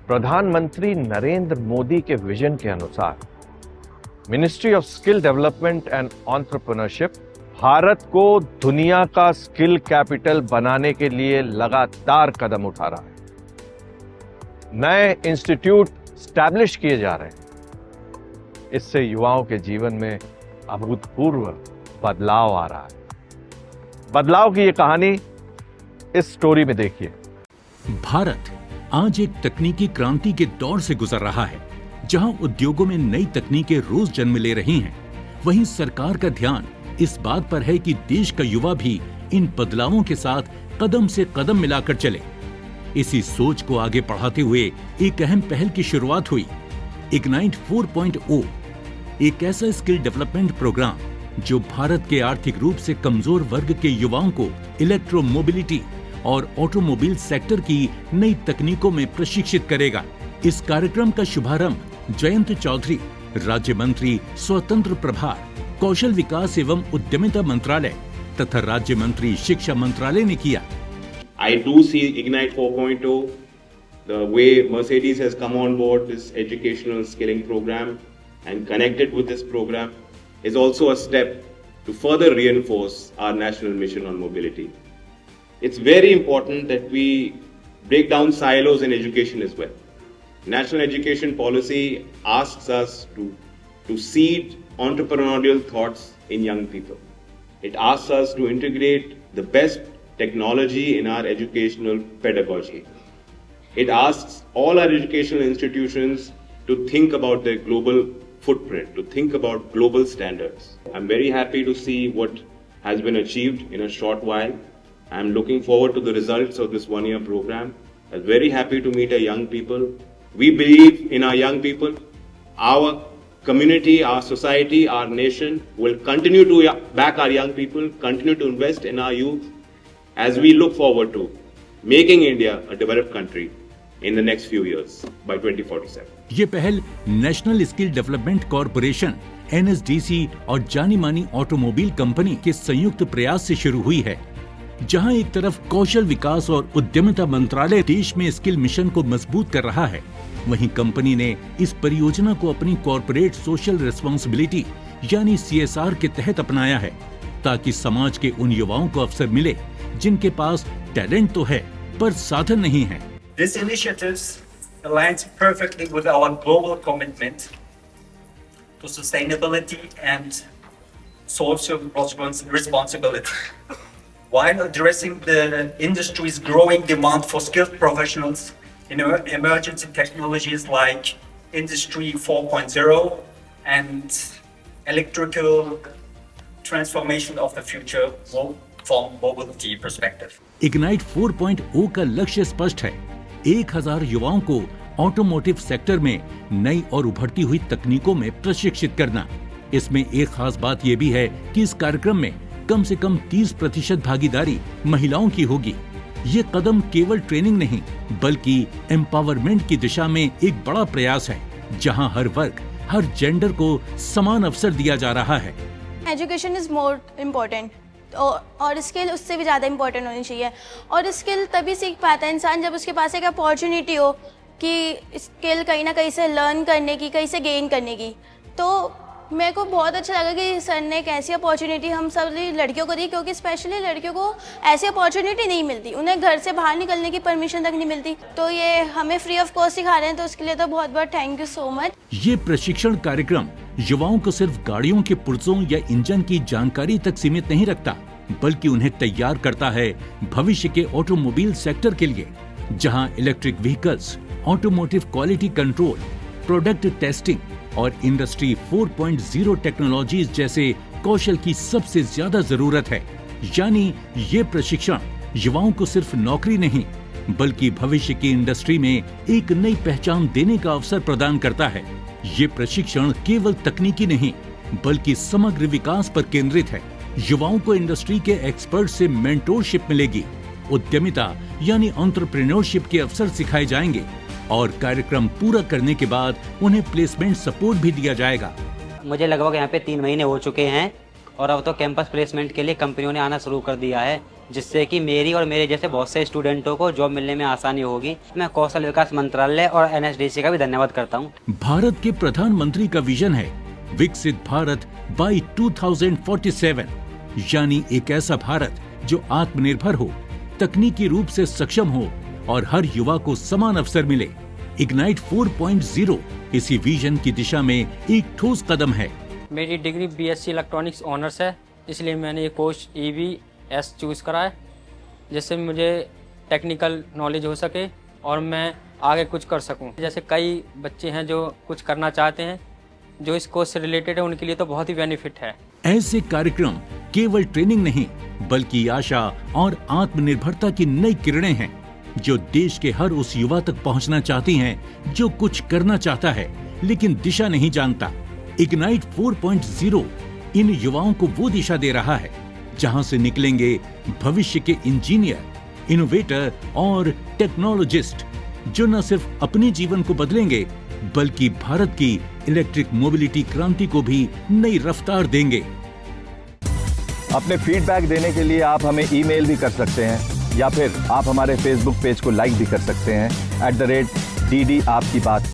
प्रधानमंत्री नरेंद्र मोदी के विजन के अनुसार ministry of skill development and entrepreneurship Bharat को दुनिया का स्किल कैपिटल बनाने के लिए लगातार कदम उठा रहा है। नए इंस्टीट्यूट स्टैब्लिश किए जा रहे हैं। इससे युवाओं के जीवन में अभूतपूर्व बदलाव आ रहा है। बदलाव की ये कहानी इस स्टोरी में देखिए। भारत आज एक तकनीकी क्रांति के दौर से गुजर रहा है, जहां उद्योगों में नई तकनीकें रोज जन्म ले रही हैं। वहीं सरकार का ध्यान इस बात पर है कि देश का युवा भी इन बदलावों के साथ कदम से कदम मिलाकर चले। इसी सोच को आगे बढ़ाते हुए एक अहम पहल की शुरुआत हुई। इग्नाइट 4.0 एक ऐसा स्किल डेवलपमेंट प्रोग्राम जो भारत के आर्थिक रूप से कमजोर वर्ग के युवाओं को इलेक्ट्रोमोबिलिटी और ऑटोमोबाइल सेक्टर की नई तकनीकों में प्रशिक्षित करेगा। इस कार्यक्रम का शुभारंभ जयंत चौधरी, राज्य मंत्री स्वतंत्र प्रभार, कौशल विकास एवं उद्यमिता मंत्रालय तथा राज्य मंत्री शिक्षा मंत्रालय ने किया। I do see Ignite 4.0, the way Mercedes has come on board this educational skilling program and connected with this program is also a step to further reinforce our national mission on mobility. It's very important that we break down silos in education as well. National education policy asks us to seed entrepreneurial thoughts in young people. It asks us to integrate the best technology in our educational pedagogy. It asks all our educational institutions to think about their global footprint, to think about global standards. I'm very happy to see what has been achieved in a short while. I'm looking forward to the results of this one-year program. I'm very happy to meet our young people. We believe in our young people. Our community, our society, our nation will continue to back our young people, continue to invest in our youth as we look forward to making India a developed country in the next few years by 2047. ये पहल national skill development corporation NSDC और जानी मानी automobile company के संयुक्त प्रयास से शुरू हुई है, जहां एक तरफ कौशल विकास और उद्यमिता मंत्रालय देश में स्किल मिशन को मजबूत कर रहा है, वहीं कंपनी ने इस परियोजना को अपनी कॉर्पोरेट सोशल रिस्पांसिबिलिटी यानी CSR के तहत अपनाया है, ताकि समाज के उन युवाओं को अवसर मिले जिनके पास टैलेंट तो है पर साधन नहीं है। This initiative aligns perfectly with our global commitment to sustainability and social responsibility, while addressing the industry's growing demand for skilled professionals in emergency technologies like Industry 4.0 and electrical transformation of the future from mobility perspective. Ignite 4.0 का लक्ष्य स्पष्ट है, 1000 युवाओं को automotive sector में नई और उभरती हुई तकनीकों में प्रशिक्षित करना। इसमें एक खास बात यह भी है कि इस कार्यक्रम में कम से कम 30% भागीदारी महिलाओं की होगी। ये कदम केवल ट्रेनिंग नहीं बल्कि एम्पावरमेंट की दिशा में एक बड़ा प्रयास है, जहां हर वर्ग, हर जेंडर को समान अवसर दिया जा रहा है। एजुकेशन इज मोर इम्पोर्टेंट और स्किल उससे भी ज़्यादा इम्पोर्टेंट होनी चाहिए। और स्किल तभी सीख पाता है इंसान जब उसके पास एक अपॉर्चुनिटी हो कि स्किल कहीं ना कहीं से लर्न करने की, कहीं से गेन करने की। तो मेरे को बहुत अच्छा लगा कि सर ने एक ऐसी अपॉर्चुनिटी हम सब लड़कियों को दी, क्योंकि स्पेशली लड़कियों को ऐसी अपॉर्चुनिटी नहीं मिलती, उन्हें घर से बाहर निकलने की परमिशन तक नहीं मिलती। तो ये हमें फ्री ऑफ कॉस्ट सिखा रहे हैं, तो उसके लिए तो बहुत बहुत थैंक यू सो मच। ये प्रशिक्षण कार्यक्रम युवाओं को सिर्फ गाड़ियों के पुर्जों या इंजन की जानकारी तक सीमित नहीं रखता, बल्कि उन्हें तैयार करता है भविष्य के ऑटोमोबाइल सेक्टर के लिए, जहां electric vehicles, automotive quality control, product testing और इंडस्ट्री 4.0 टेक्नोलॉजीज जैसे कौशल की सबसे ज्यादा जरूरत है। यानी ये प्रशिक्षण युवाओं को सिर्फ नौकरी नहीं बल्कि भविष्य की इंडस्ट्री में एक नई पहचान देने का अवसर प्रदान करता है। ये प्रशिक्षण केवल तकनीकी नहीं बल्कि समग्र विकास पर केंद्रित है। युवाओं को इंडस्ट्री के एक्सपर्ट से मेंटोरशिप मिलेगी, उद्यमिता यानी एंटरप्रेन्योरशिप के अवसर सिखाए जाएंगे और कार्यक्रम पूरा करने के बाद उन्हें प्लेसमेंट सपोर्ट भी दिया जाएगा। मुझे लगभग यहाँ पे 3 महीने हो चुके हैं और अब तो कैंपस प्लेसमेंट के लिए कंपनियों ने आना शुरू कर दिया है। जिससे कि मेरी और मेरे जैसे बहुत से स्टूडेंटों को जॉब मिलने में आसानी होगी। मैं कौशल विकास मंत्रालय और NSDC का भी धन्यवाद करता हूँ। भारत के प्रधानमंत्री का विजन है विकसित भारत बाय 2047, यानी एक ऐसा भारत जो आत्मनिर्भर हो, तकनीकी रूप से सक्षम हो और हर युवा को समान अवसर मिले। इग्नाइट 4.0 इसी विजन की दिशा में एक ठोस कदम है। मेरी डिग्री BSc इलेक्ट्रॉनिक्स ऑनर्स है, इसलिए मैंने ये कोर्स EVS चूज़ करा है, जिससे मुझे टेक्निकल नॉलेज हो सके और मैं आगे कुछ कर सकूं। जैसे कई बच्चे हैं जो कुछ करना चाहते हैं, जो इस कोर्स से रिलेटेड है, उनके लिए तो बहुत ही बेनिफिट है। ऐसे कार्यक्रम केवल ट्रेनिंग नहीं बल्कि आशा और आत्मनिर्भरता की नई किरणें हैं जो देश के हर उस युवा तक पहुंचना चाहती हैं जो कुछ करना चाहता है लेकिन दिशा नहीं जानता। इग्नाइट 4.0 इन युवाओं को वो दिशा दे रहा है जहां से निकलेंगे भविष्य के इंजीनियर, इनोवेटर और टेक्नोलॉजिस्ट जो न सिर्फ अपने जीवन को बदलेंगे बल्कि भारत की इलेक्ट्रिक मोबिलिटी क्रांति को भी नई रफ्तार देंगे। अपने फीडबैक देने के लिए आप हमें ईमेल भी कर सकते हैं या फिर आप हमारे फेसबुक पेज को लाइक भी कर सकते हैं @DD आपकी बात।